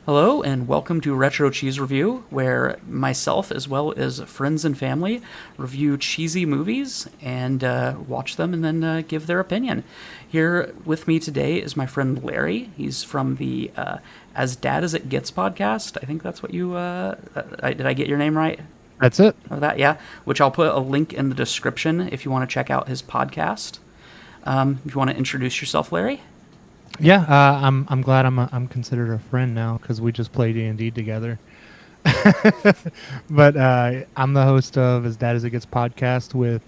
Hello, and welcome to Retro Cheese Review, where myself, as well as friends and family, review cheesy movies and watch them and then give their opinion. Here with me today is my friend Larry. He's from the As Dad as It Gets podcast. I think that's what you. Did I get your name right? That's it. Of that, yeah. Which I'll put a link in the description if you want to check out his podcast. If you want to introduce yourself, Larry. Yeah, I'm glad I'm considered a friend now because we just play D&D together. But I'm the host of As Dad as It Gets podcast with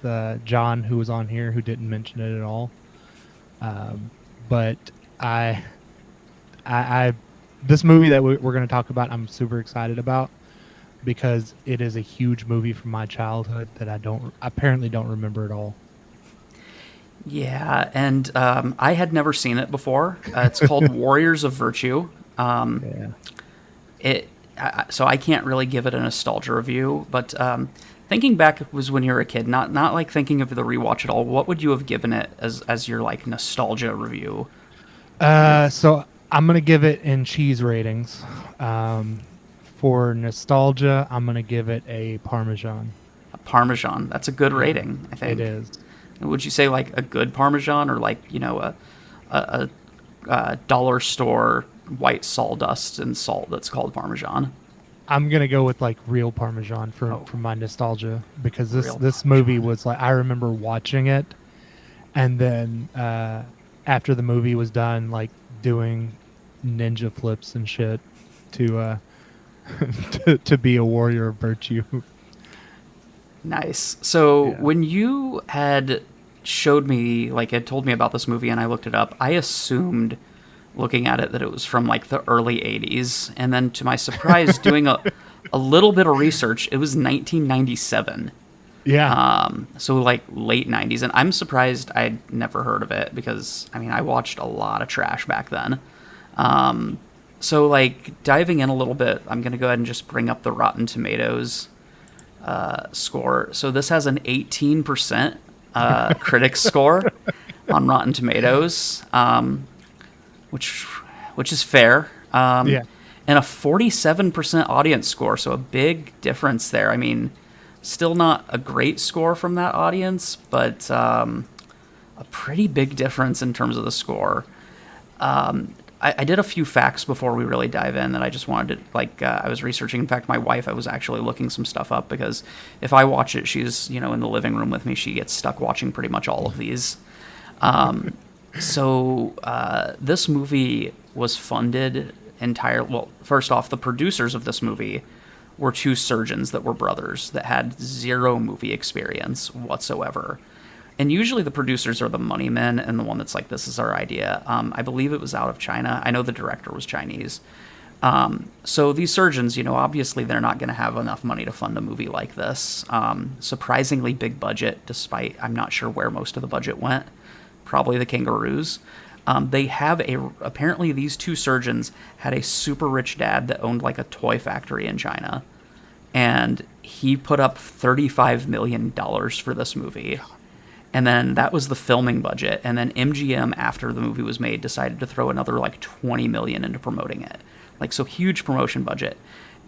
John, who was on here, who didn't mention it at all. But I this movie that we're going to talk about, I'm super excited about because it is a huge movie from my childhood that I apparently don't remember at all. Yeah, and I had never seen it before. It's called Warriors of Virtue. Yeah. So I can't really give it a nostalgia review, but thinking back was when you were a kid, not like thinking of the rewatch at all. What would you have given it as your like nostalgia review? So I'm gonna give it in cheese ratings. For nostalgia, I'm gonna give it a Parmesan. A Parmesan. That's a good rating, I think. It is. Would you say like a good Parmesan or like a dollar store white sawdust and salt that's called Parmesan? I'm gonna go with like real Parmesan for my nostalgia because this movie was like I remember watching it, and then after the movie was done, like doing ninja flips and shit to to be a warrior of virtue. Nice. So Yeah. when you had showed me, like, had told me about this movie and I looked it up, I assumed, looking at it, that it was from like the early 80s. And then to my surprise, doing a little bit of research, it was 1997. Yeah. So like late 90s. And I'm surprised I'd never heard of it because, I mean, I watched a lot of trash back then. So like diving in a little bit, I'm going to go ahead and just bring up the Rotten Tomatoes score. So this has an 18% critics score on Rotten Tomatoes, which is fair. Yeah. And a 47% audience score, so a big difference there. I mean, still not a great score from that audience, but a pretty big difference in terms of the score. I did a few facts before we really dive in that I just wanted to, I was researching. In fact, my wife, I was actually looking some stuff up because if I watch it, she's, in the living room with me. She gets stuck watching pretty much all of these. So this movie was funded entirely. Well, first off, the producers of this movie were two surgeons that were brothers that had zero movie experience whatsoever. And usually the producers are the money men and the one that's like, this is our idea. I believe it was out of China. I know the director was Chinese. So these surgeons, obviously they're not going to have enough money to fund a movie like this. Surprisingly big budget, despite I'm not sure where most of the budget went. Probably the kangaroos. Apparently these two surgeons had a super rich dad that owned like a toy factory in China. And he put up $35 million for this movie. And then that was the filming budget. And then MGM, after the movie was made, decided to throw another like $20 million into promoting it. Like, so huge promotion budget.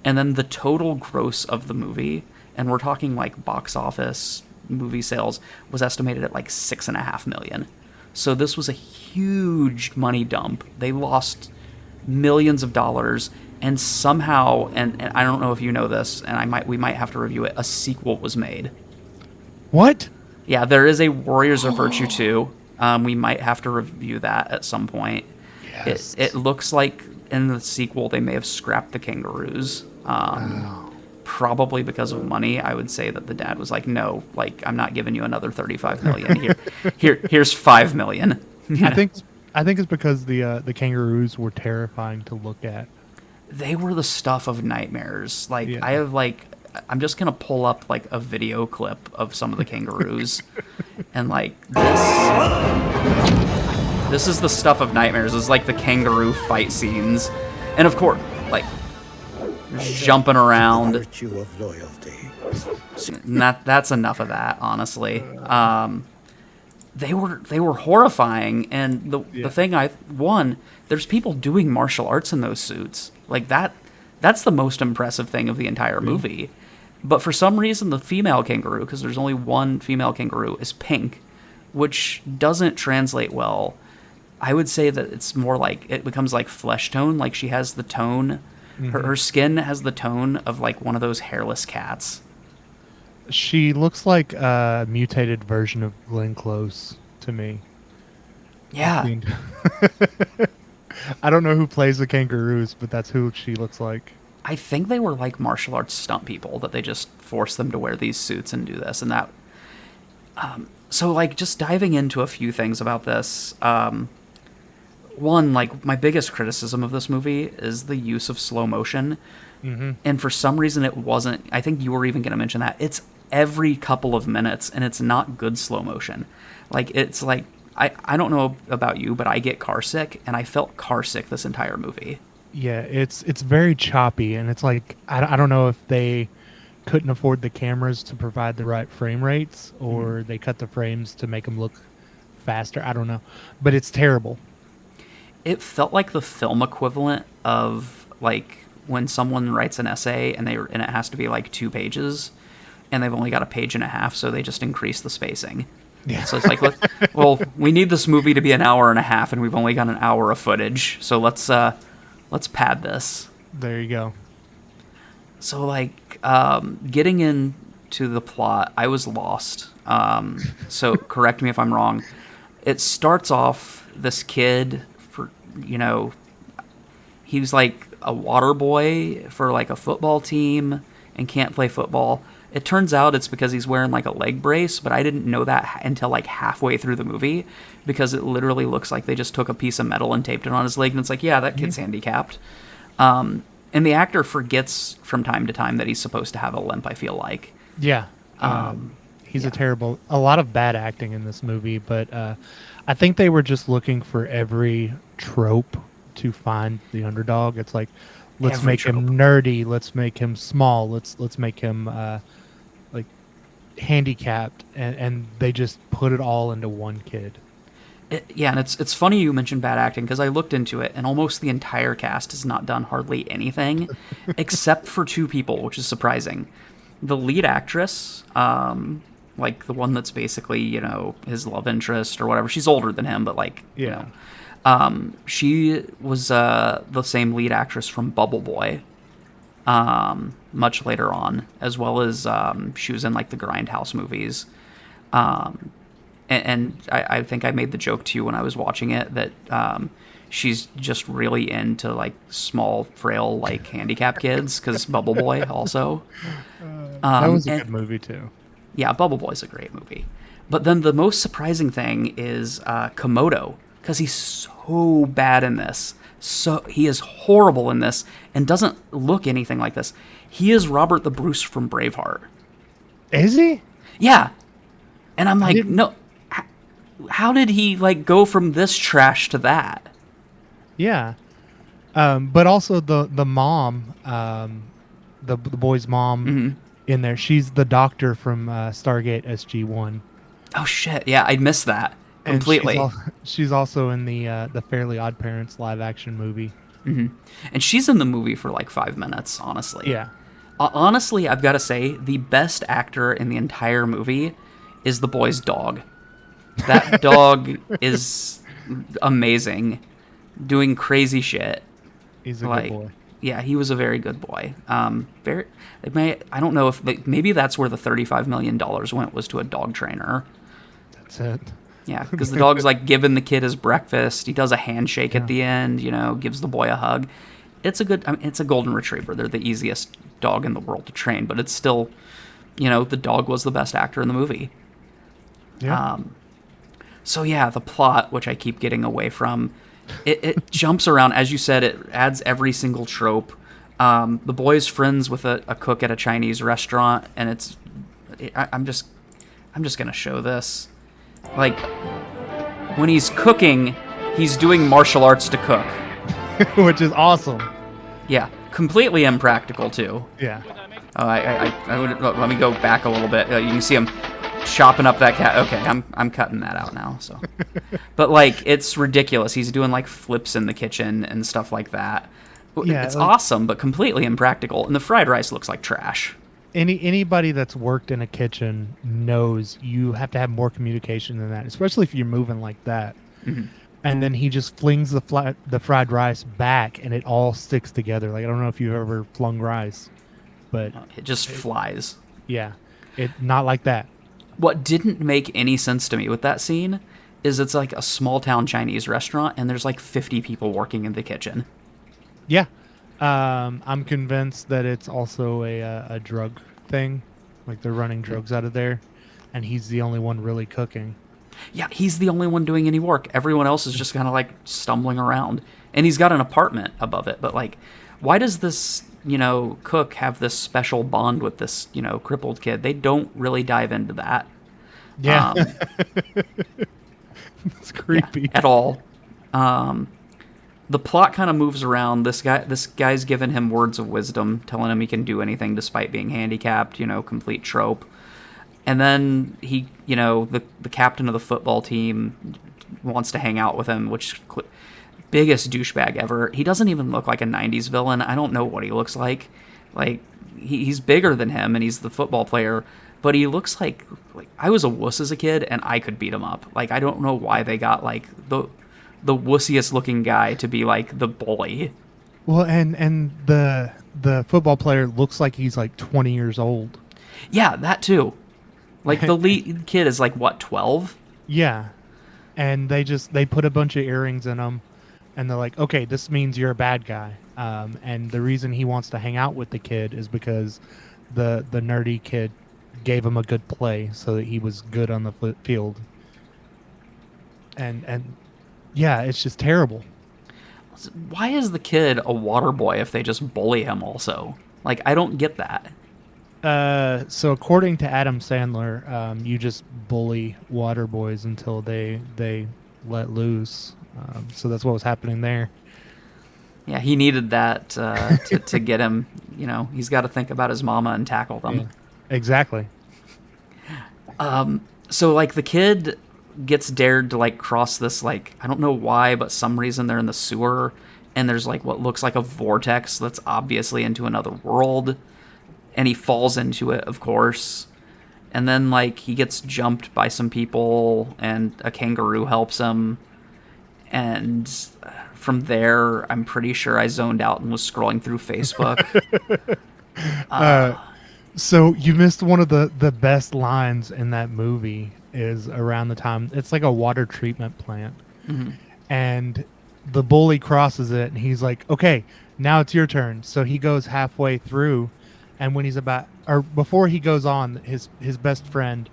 And then the total gross of the movie, and we're talking like box office movie sales, was estimated at like $6.5 million. So this was a huge money dump. They lost millions of dollars, and somehow, and I don't know if you know this, and we might have to review it, a sequel was made. What? Yeah, there is a Warriors of Virtue 2. We might have to review that at some point. Yes. It looks like in the sequel they may have scrapped the kangaroos. Probably because of money. I would say that the dad was like, no, like, I'm not giving you another $35 million. Here's $5 million. I think it's because the kangaroos were terrifying to look at. They were the stuff of nightmares. Like, Yeah. I'm just gonna pull up like a video clip of some of the kangaroos, and like this is the stuff of nightmares. It's like the kangaroo fight scenes, and of course, like jumping around. Virtue of loyalty. That's enough of that, honestly. they were horrifying. And the thing there's people doing martial arts in those suits. Like that's the most impressive thing of the entire movie. But for some reason, the female kangaroo, because there's only one female kangaroo, is pink, which doesn't translate well. I would say that it's more like it becomes like flesh tone. Like she has the tone, her skin has the tone of like one of those hairless cats. She looks like a mutated version of Glenn Close to me. Yeah. I don't know who plays the kangaroos, but that's who she looks like. I think they were like martial arts stunt people that they just forced them to wear these suits and do this and that. So like just diving into a few things about this. One, like my biggest criticism of this movie is the use of slow motion. And for some reason it wasn't, I think you were even going to mention that. It's every couple of minutes and it's not good slow motion. Like it's like, I don't know about you, but I get car sick and I felt car sick this entire movie. Yeah, it's very choppy, and it's like I don't know if they couldn't afford the cameras to provide the right frame rates, or they cut the frames to make them look faster. I don't know, but it's terrible. It felt like the film equivalent of like when someone writes an essay and it has to be like 2 pages, and they've only got a page and a half, so they just increase the spacing. Yeah. So it's like, well, we need this movie to be an hour and a half, and we've only got an hour of footage, so let's pad this. There you go. So, like, getting into the plot, I was lost. So, correct me if I'm wrong. It starts off this kid he was like a water boy for like a football team and can't play football. It turns out it's because he's wearing like a leg brace, but I didn't know that until like halfway through the movie, because it literally looks like they just took a piece of metal and taped it on his leg, and it's like, yeah, that kid's handicapped. And the actor forgets from time to time that he's supposed to have a limp, I feel like. Yeah. He's a lot of bad acting in this movie, but I think they were just looking for every trope to find the underdog. It's like, let's make him nerdy, let's make him small, let's make him like handicapped, and they just put it all into one kid. And it's funny you mentioned bad acting, because I looked into it and almost the entire cast has not done hardly anything except for 2 people, which is surprising. The lead actress, like the one that's basically, his love interest or whatever, she's older than him, but like, she was the same lead actress from Bubble Boy, much later on, as well as she was in like the Grindhouse movies. And I think I made the joke to you when I was watching it that she's just really into like small, frail, like handicapped kids, because Bubble Boy also. That was a good movie too. Yeah, Bubble Boy's a great movie. But then the most surprising thing is Komodo, because he's so bad in this. So he is horrible in this and doesn't look anything like this. He is Robert the Bruce from Braveheart. Is he? Yeah. And I'm like, no. How did he like go from this trash to that? Yeah. But also the mom, the boy's mom in there, she's the doctor from Stargate SG-1. Oh shit! Yeah, I missed that completely. And she's also in the Fairly Odd Parents live action movie. And she's in the movie for like 5 minutes, honestly. Yeah. Honestly, I've got to say, the best actor in the entire movie is the boy's dog. That dog is amazing, doing crazy shit. He's a good boy. Yeah, he was a very good boy. I don't know if maybe that's where the $35 million went, was to a dog trainer. That's it. Yeah, because the dog's like giving the kid his breakfast. He does a handshake at the end. Gives the boy a hug. It's a golden retriever. They're the easiest dog in the world to train, but it's still, the dog was the best actor in the movie. Yeah. So yeah, the plot, which I keep getting away from, it jumps around. As you said, it adds every single trope. The boy's friends with a cook at a Chinese restaurant, and I'm just gonna show this. Like, when he's cooking, he's doing martial arts to cook. Which is awesome. Yeah, completely impractical too. Yeah. I would let me go back a little bit. You can see him chopping up that cat. Okay, I'm cutting that out now. So, but like it's ridiculous. He's doing like flips in the kitchen and stuff like that. Yeah, It's like, awesome, but completely impractical. And the fried rice looks like trash. anybody that's worked in a kitchen knows you have to have more communication than that, especially if you're moving like that. Mm-hmm. And then he just flings the fried rice back, and it all sticks together. Like I don't know if you've ever flung rice, but It just flies. yeah, it not like that. What didn't make any sense to me with that scene is it's like a small town Chinese restaurant, and there's like 50 people working in the kitchen. Yeah, I'm convinced that it's also a drug thing, like they're running drugs out of there, and he's the only one really cooking. Yeah, he's the only one doing any work. Everyone else is just kind of like stumbling around. And he's got an apartment above it. But like, why does this, cook have this special bond with this, crippled kid? They don't really dive into that. Yeah, it's creepy at all. The plot kind of moves around. This guy's giving him words of wisdom, telling him he can do anything despite being handicapped, complete trope. And then he, the captain of the football team wants to hang out with him, which biggest douchebag ever. He doesn't even look like a 90s villain. I don't know what he looks like. Like, he's bigger than him, and he's the football player, but he looks like I was a wuss as a kid, and I could beat him up. Like, I don't know why they got, like, the wussiest looking guy to be, like, the bully. Well, and the football player looks like he's, like, 20 years old. Yeah, that too. Like, the lead kid is, like, what, 12? Yeah. And they put a bunch of earrings in him, and they're like, okay, this means you're a bad guy. And the reason he wants to hang out with the kid is because the nerdy kid gave him a good play so that he was good on the field. And yeah, it's just terrible. Why is the kid a water boy if they just bully him also? Like, I don't get that. So according to Adam Sandler, you just bully water boys until they let loose. So that's what was happening there. Yeah, he needed that to get him. He's got to think about his mama and tackle them. Yeah, exactly. So like the kid gets dared to like cross this, like, I don't know why, but some reason they're in the sewer, and there's like what looks like a vortex that's obviously into another world. And he falls into it, of course. And then, like, he gets jumped by some people, and a kangaroo helps him. And from there, I'm pretty sure I zoned out and was scrolling through Facebook. So you missed one of the best lines in that movie is around the time. It's like a water treatment plant. Mm-hmm. And the bully crosses it, and he's like, okay, now it's your turn. So he goes halfway through. And when before he goes on, his best friend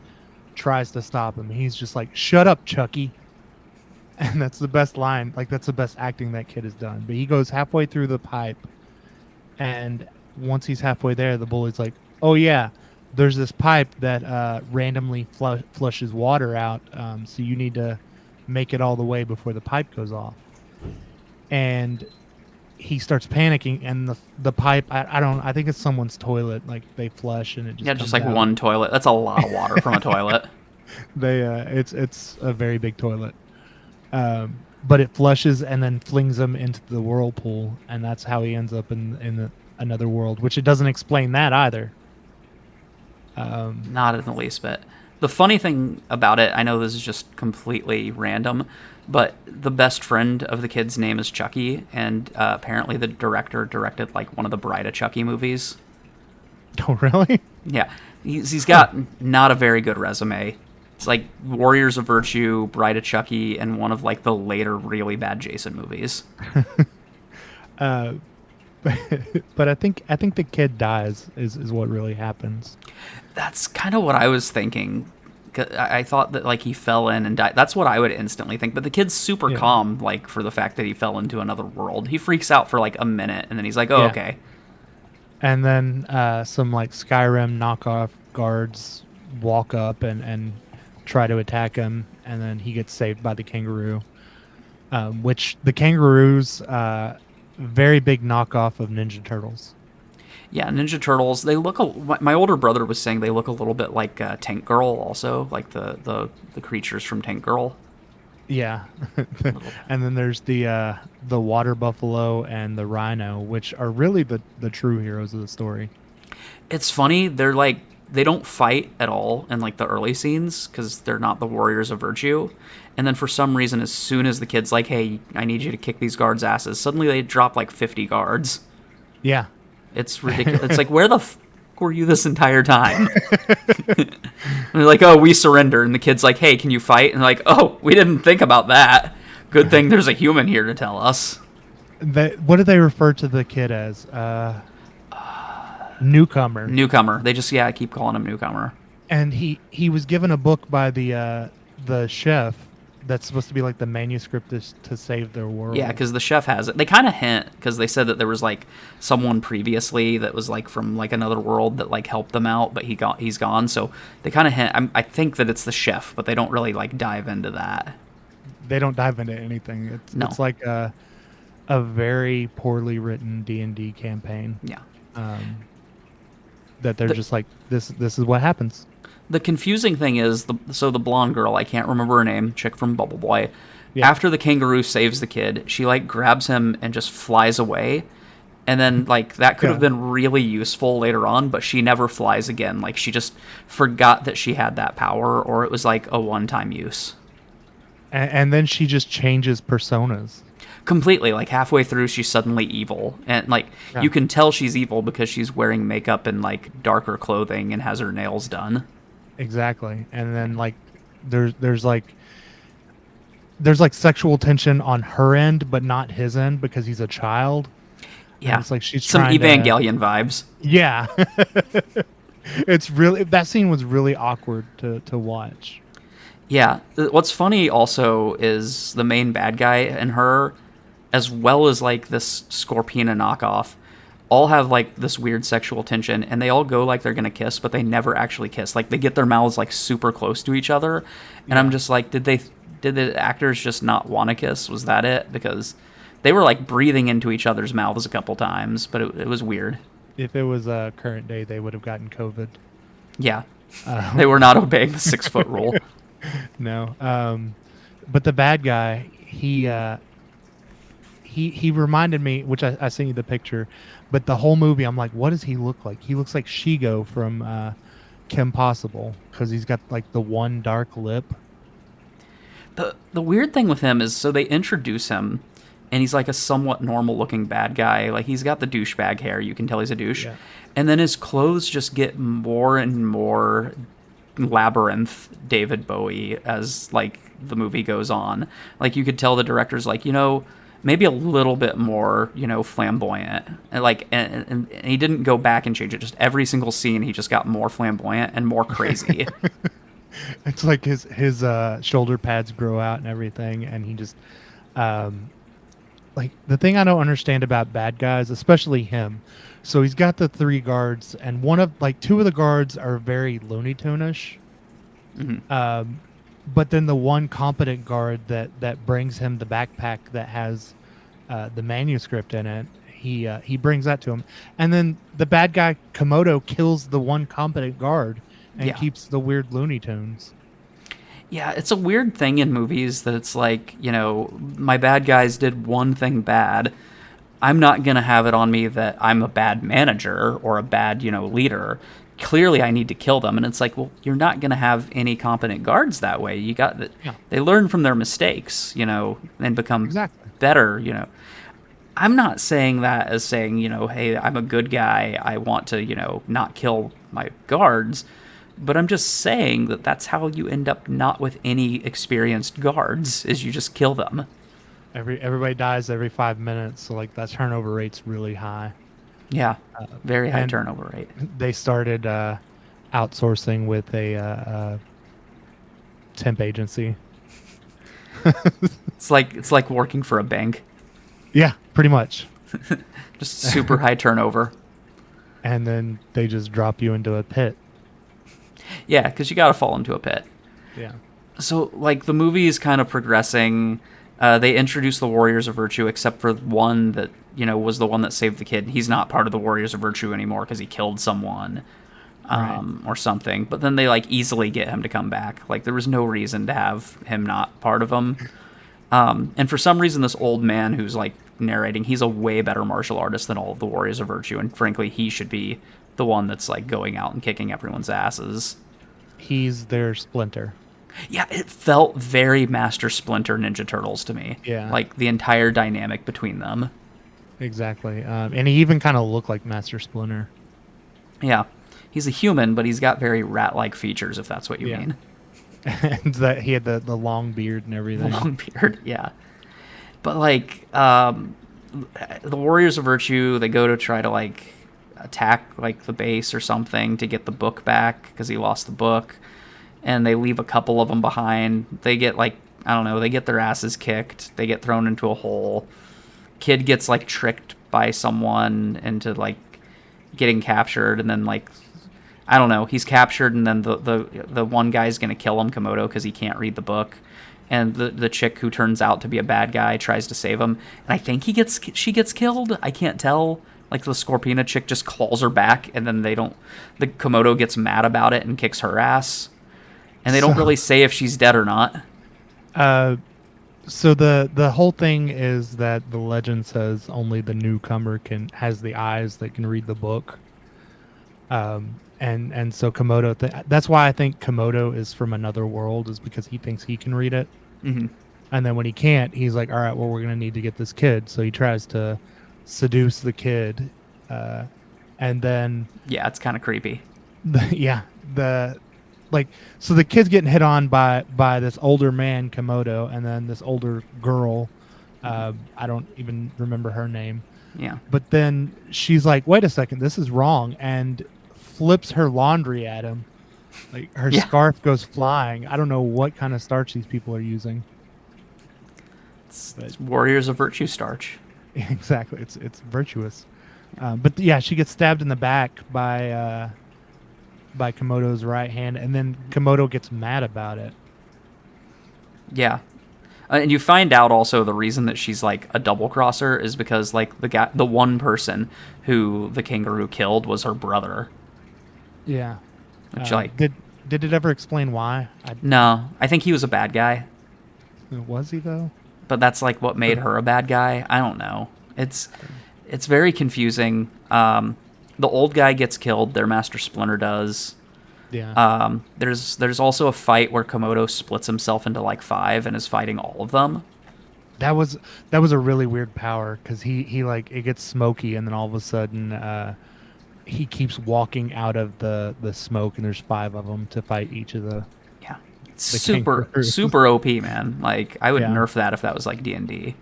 tries to stop him. He's just like, "Shut up, Chucky." And that's the best line. Like, that's the best acting that kid has done. But he goes halfway through the pipe, and once he's halfway there, the bully's like, "Oh yeah, there's this pipe that randomly flushes water out. So you need to make it all the way before the pipe goes off." And he starts panicking, and the pipe, I think it's someone's toilet, like they flush and it just like out. one toilet. That's a lot of water from a toilet. It's a very big toilet, but it flushes and then flings him into the whirlpool, and that's how he ends up in another world, which it doesn't explain that either. Not in the least bit. The funny thing about it, I know this is just completely random, but the best friend of the kid's name is Chucky, and apparently the director directed like one of the Bride of Chucky movies. Oh, really? Yeah. He's got not a very good resume. It's like Warriors of Virtue, Bride of Chucky, and one of like the later really bad Jason movies. But I think the kid dies is what really happens. That's kind of what I was thinking. I thought that like he fell in and died. That's what I would instantly think. But the kid's super calm, like for the fact that he fell into another world. He freaks out for like a minute, and then he's like, "Oh, okay." And then some like Skyrim knockoff guards walk up and try to attack him, and then he gets saved by the kangaroo. Which the kangaroo's very big knockoff of Ninja Turtles. Yeah, Ninja Turtles. They look. My older brother was saying they look a little bit like Tank Girl, also like the creatures from Tank Girl. Yeah. And then there's the water buffalo and the rhino, which are really the true heroes of the story. It's funny. They're like they don't fight at all in like the early scenes because they're not the warriors of virtue. And then for some reason, as soon as the kid's like, "Hey, I need you to kick these guards' asses," suddenly they drop like 50 guards. Yeah. It's ridiculous. It's like, where the were you this entire time? And they're like, "Oh, we surrender." And the kid's like, "Hey, can you fight?" And they're like, "Oh, we didn't think about that. Good thing there's a human here to tell us." What do they refer to the kid as? Newcomer. Newcomer. They just, keep calling him Newcomer. And he was given a book by the chef that's supposed to be like the manuscript to save their world. Yeah, because the chef has it. They kind of hint, because they said that there was like someone previously that was like from like another world that like helped them out, but he's gone. So they kind of hint. I think that it's the chef, but they don't really like dive into that. They don't dive into anything. It's like a very poorly written D&D campaign. Yeah. That they're just like, this is what happens. The confusing thing is, the blonde girl, I can't remember her name, chick from Bubble Boy, after the kangaroo saves the kid, she, like, grabs him and just flies away. And then, like, that could have been really useful later on, but she never flies again. Like, she just forgot that she had that power, or it was, like, a one-time use. And then she just changes personas. Completely. Like, halfway through, she's suddenly evil. And, like, you can tell she's evil because she's wearing makeup and, like, darker clothing and has her nails done. Exactly. And then like there's like sexual tension on her end but not his end because he's a child. Yeah. And it's like she's some Evangelion vibes. Yeah. It's really, that scene was really awkward to watch. Yeah. What's funny also is the main bad guy and her, as well as like this Scorpina knockoff, all have like this weird sexual tension, and they all go like they're gonna kiss, but they never actually kiss. Like they get their mouths like super close to each other, and I'm just like, did the actors just not want to kiss? Was that it? Because they were like breathing into each other's mouths a couple times, but it was weird. If it was a current day, they would have gotten COVID. Yeah, they were not obeying the 6-foot rule. No, but the bad guy, he reminded me, which I sent you the picture, but the whole movie I'm like, what does he look like? He looks like Shigo from Kim Possible, because he's got like the one dark lip. The weird thing with him is, so they introduce him and he's like a somewhat normal looking bad guy. Like he's got the douchebag hair, you can tell he's a douche. Yeah. And then his clothes just get more and more Labyrinth David Bowie as like the movie goes on. Like you could tell the director's like, maybe a little bit more, flamboyant. And like, and he didn't go back and change it. Just every single scene, he just got more flamboyant and more crazy. It's like his shoulder pads grow out and everything, and he just, like the thing I don't understand about bad guys, especially him. So he's got the 3 guards, and 2 of the guards are very Looney Tune-ish. Mm-hmm. But then the one competent guard that brings him the backpack that has the manuscript in it, he brings that to him. And then the bad guy, Komodo, kills the one competent guard and keeps the weird Looney Tunes. Yeah, it's a weird thing in movies that it's like, my bad guys did one thing bad. I'm not going to have it on me that I'm a bad manager or a bad, leader. Clearly I need to kill them. And it's like, well, you're not going to have any competent guards that way. You got that. Yeah. They learn from their mistakes, and become better, I'm not saying that as saying, hey, I'm a good guy. I want to, not kill my guards. But I'm just saying that that's how you end up not with any experienced guards, is you just kill them. Everybody dies every 5 minutes. So like that turnover rate's really high. Yeah, very high turnover rate. They started outsourcing with a temp agency. It's like working for a bank. Yeah, pretty much. Just super high turnover. And then they just drop you into a pit. Yeah, because you got to fall into a pit. Yeah. So like the movie is kind of progressing, They introduced the Warriors of Virtue, except for one that was the one that saved the kid. He's not part of the Warriors of Virtue anymore because he killed someone, or something. But then they like easily get him to come back. Like there was no reason to have him not part of them. And for some reason, this old man who's like narrating, he's a way better martial artist than all of the Warriors of Virtue, and frankly, he should be the one that's like going out and kicking everyone's asses. He's their Splinter. Yeah, it felt very Master Splinter Ninja Turtles to me. Yeah. Like the entire dynamic between them. Exactly. And he even kind of looked like Master Splinter. Yeah. He's a human, but he's got very rat-like features, if that's what you mean. And that he had the long beard and everything. Long beard, yeah. But like, the Warriors of Virtue, they go to try to like attack like the base or something to get the book back because he lost the book. And they leave a couple of them behind. They get like, I don't know, they get their asses kicked. They get thrown into a hole. Kid gets like tricked by someone into like getting captured, and then like, I don't know, he's captured, and then the one guy's gonna kill him, Komodo, because he can't read the book. And the chick who turns out to be a bad guy tries to save him. And I think she gets killed. I can't tell. Like the Scorpina chick just claws her back, and then the Komodo gets mad about it and kicks her ass. And they don't really say if she's dead or not. So the whole thing is that the legend says only the newcomer has the eyes that can read the book. And so Komodo, that's why I think Komodo is from another world, is because he thinks he can read it. Mm-hmm. And then when he can't, he's like, all right, well, we're going to need to get this kid. So he tries to seduce the kid. And then... Yeah, it's kind of creepy. So the kid's getting hit on by this older man, Komodo, and then this older girl. I don't even remember her name. Yeah. But then she's like, wait a second, this is wrong, and flips her laundry at him. Like her scarf goes flying. I don't know what kind of starch these people are using. It's Warriors of Virtue starch. Exactly. It's virtuous. But yeah, she gets stabbed in the back by Komodo's right hand, and then Komodo gets mad about it. Yeah. And you find out also the reason that she's like a double crosser is because like the one person who the kangaroo killed was her brother. Yeah. Which like did it ever explain why? No, I think he was a bad guy. Was he though? But that's like what made her a bad guy. I don't know. It's very confusing. The old guy gets killed. Their Master Splinter does. Yeah. There's also a fight where Komodo splits himself into like 5 and is fighting all of them. That was a really weird power because he like it gets smoky and then all of a sudden he keeps walking out of the smoke and there's 5 of them to fight each of the super OP, man. Like I would nerf that if that was like D&D.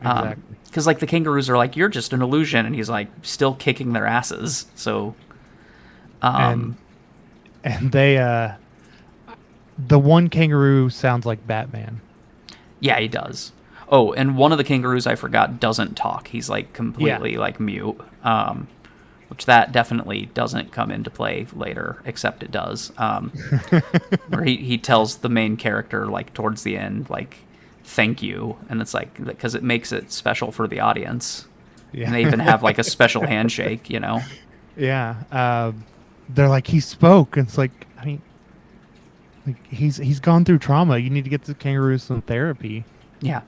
Exactly. Because like the kangaroos are like, you're just an illusion, and he's like still kicking their asses. So, and they the one kangaroo sounds like Batman. Yeah, he does. Oh, and one of the kangaroos I forgot doesn't talk. He's like completely like mute. Which that definitely doesn't come into play later, except it does. Where he tells the main character like towards the end like, thank you, and it's like because it makes it special for the audience. Yeah. And they even have like a special handshake, you know. Yeah. They're like, he spoke, and it's like, I mean, like he's gone through trauma. You need to get the kangaroo some therapy. Yeah.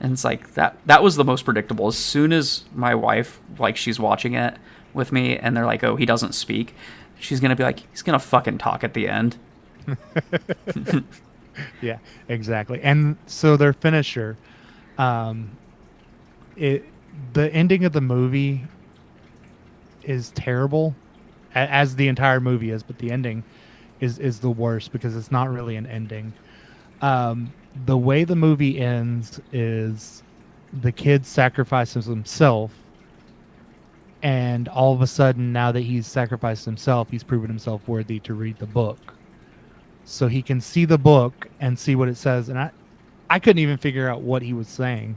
And it's like that was the most predictable. As soon as my wife, like, she's watching it with me and they're like, oh, he doesn't speak, she's gonna be like, he's gonna fucking talk at the end. Yeah, exactly. And so their finisher, the ending of the movie is terrible, as the entire movie is, but the ending is the worst because it's not really an ending. The way the movie ends is the kid sacrifices himself, and all of a sudden, now that he's sacrificed himself, he's proven himself worthy to read the book. So he can see the book and see what it says. And I couldn't even figure out what he was saying.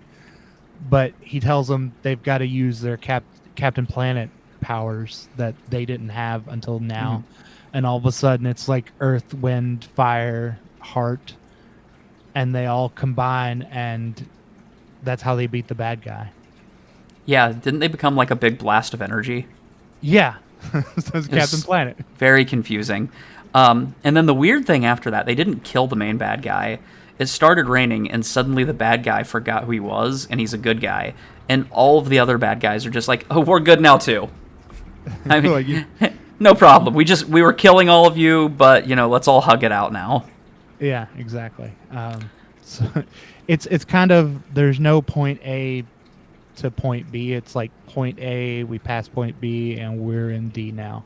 But he tells them they've got to use their Captain Planet powers that they didn't have until now. Mm-hmm. And all of a sudden, it's like Earth, Wind, Fire, Heart. And they all combine and that's how they beat the bad guy. Yeah, didn't they become like a big blast of energy? Yeah, that's Captain Planet. Very confusing. And then the weird thing after that, they didn't kill the main bad guy. It started raining, and suddenly the bad guy forgot who he was, and he's a good guy. And all of the other bad guys are just like, oh, we're good now too. I mean, no problem. We were killing all of you, but let's all hug it out now. Yeah, exactly. So it's kind of, there's no point A to point B. It's like point A, we pass point B, and we're in D now.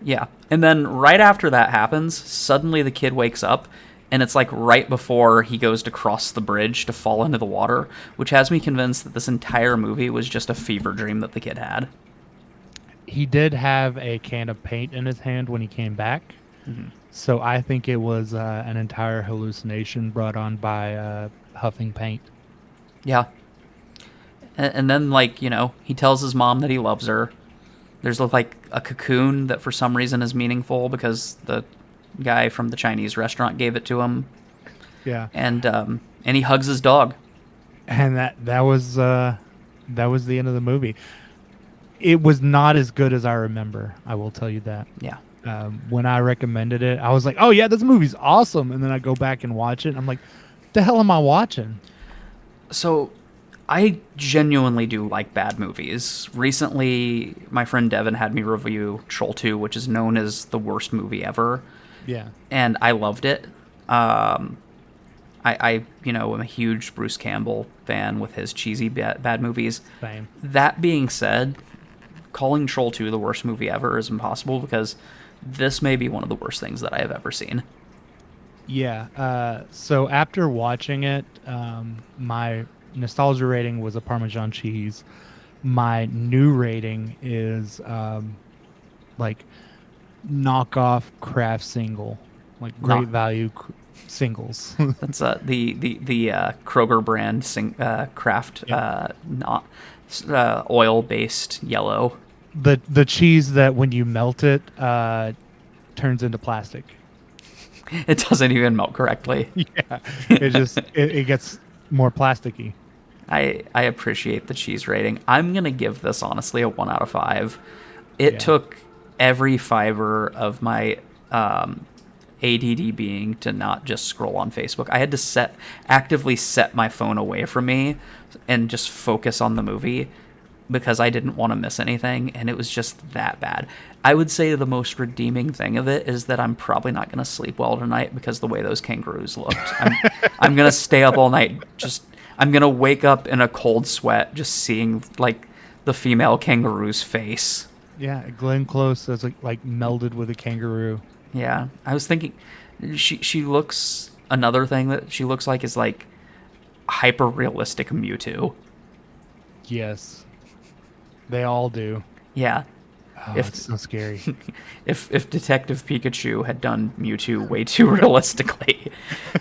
Yeah. And then right after that happens, suddenly the kid wakes up, and it's like right before he goes to cross the bridge to fall into the water, which has me convinced that this entire movie was just a fever dream that the kid had. He did have a can of paint in his hand when he came back. Mm-hmm. So I think it was an entire hallucination brought on by huffing paint. Yeah. And then, he tells his mom that he loves her. There's like a cocoon that for some reason is meaningful because the guy from the Chinese restaurant gave it to him. Yeah. And he hugs his dog. And that was the end of the movie. It was not as good as I remember. I will tell you that. Yeah. When I recommended it, I was like, "Oh yeah, this movie's awesome," and then I go back and watch it, and I'm like, "What the hell am I watching?" So, I genuinely do like bad movies. Recently, my friend Devin had me review Troll 2, which is known as the worst movie ever. Yeah. And I loved it. I am a huge Bruce Campbell fan with his cheesy bad movies. Same. That being said, calling Troll 2 the worst movie ever is impossible because this may be one of the worst things that I have ever seen. Yeah. So after watching it, my nostalgia rating was a Parmesan cheese. My new rating is like knockoff Kraft single, like great value singles. That's the Kroger brand Kraft not oil based yellow. The cheese that when you melt it turns into plastic. It doesn't even melt correctly. Yeah, it just it gets more plasticky. I appreciate the cheese rating. I'm gonna give this honestly a 1 out of 5. It took every fiber of my ADD being to not just scroll on Facebook. I had to actively set my phone away from me and just focus on the movie because I didn't want to miss anything, and it was just that bad. I would say the most redeeming thing of it is that I'm probably not going to sleep well tonight because the way those kangaroos looked. I'm going to stay up all night. I'm going to wake up in a cold sweat just seeing like the female kangaroo's face. Yeah, Glenn Close is like melded with a kangaroo. Yeah, I was thinking she looks, another thing that she looks like is like hyper realistic Mewtwo. Yes. They all do. Yeah. Oh, it's so scary. If Detective Pikachu had done Mewtwo way too realistically,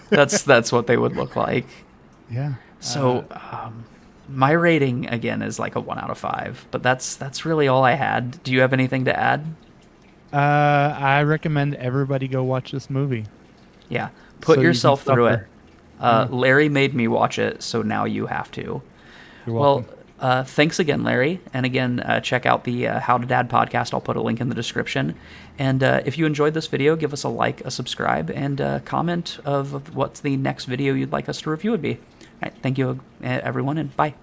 that's what they would look like. Yeah. So my rating again is like a 1 out of 5, but that's really all I had. Do you have anything to add? I recommend everybody go watch this movie. Yeah, put yourself through it. Larry made me watch it, so now you have to. You're welcome. Well, thanks again, Larry. And again, check out the How to Dad podcast. I'll put a link in the description. And if you enjoyed this video, give us a like, a subscribe, and a comment of what the next video you'd like us to review would be. All right, thank you, everyone, and bye.